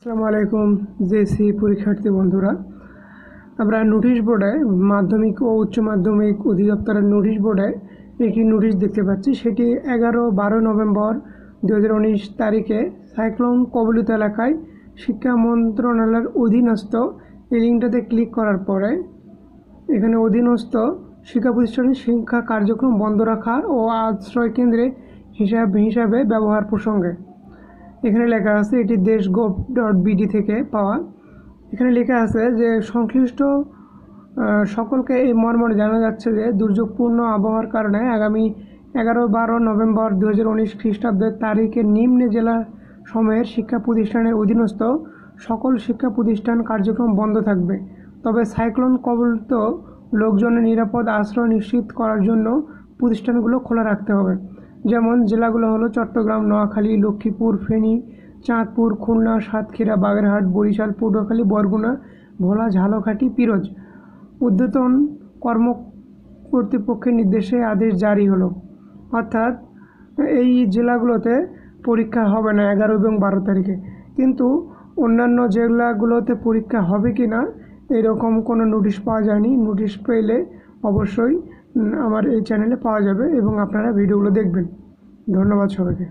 আসসালামু আলাইকুম জেসি পরীক্ষার্থী বন্ধুরা, আমরা নোটিশ বোর্ডে মাধ্যমিক ও উচ্চ মাধ্যমিক অধিদপ্তরের নোটিশ বোর্ডে একটি নোটিশ দেখতে পাচ্ছি। সেটি 11-12 নভেম্বর 2019 তারিখে সাইক্লোন কবলিত এলাকায় শিক্ষা মন্ত্রণালয়ের অধীনস্থ এই লিঙ্কটাতে ক্লিক করার পরে এখানে অধীনস্থ শিক্ষা প্রতিষ্ঠানের শিক্ষা কার্যক্রম বন্ধ রাখা ও আশ্রয় কেন্দ্রে হিসাবে ব্যবহার প্রসঙ্গে এখানে লেখা আছে, এটি দেশগভ.বিডি থেকে পাওয়া। এখানে লেখা আছে যে সংশ্লিষ্ট সকলকে এই মর্মে জানা যাচ্ছে যে দুর্যোগপূর্ণ আবহাওয়ার কারণে আগামী 11-12 নভেম্বর 2019 খ্রিস্টাব্দের তারিখে নিম্নে জেলা সময়ের শিক্ষা প্রতিষ্ঠানের অধীনস্থ সকল শিক্ষা প্রতিষ্ঠান কার্যক্রম বন্ধ থাকবে। তবে সাইক্লোন কবলিত লোকজনের নিরাপদ আশ্রয় নিশ্চিত করার জন্য প্রতিষ্ঠানগুলো খোলা রাখতে হবে। যেমন জেলাগুলো হলো চট্টগ্রাম, নোয়াখালী, লক্ষ্মীপুর, ফেনী, চাঁদপুর, খুলনা, সাতক্ষীরা, বাগেরহাট, বরিশাল, পটুয়াখালী, বরগুনা, ভোলা, ঝালকাঠি, পিরোজ। ঊর্ধ্বতন কর্তৃপক্ষের নির্দেশে আদেশ জারি হলো। অর্থাৎ এই জেলাগুলোতে পরীক্ষা হবে না 11 এবং 12 তারিখে, কিন্তু অন্যান্য জেলাগুলোতে পরীক্ষা হবে কি না এরকম কোনো নোটিশ পাওয়া যায়নি। নোটিশ পেলে অবশ্যই আমার এই চ্যানেলে পাওয়া যাবে এবং আপনারা ভিডিওগুলো দেখবেন। ধন্যবাদ সবাইকে।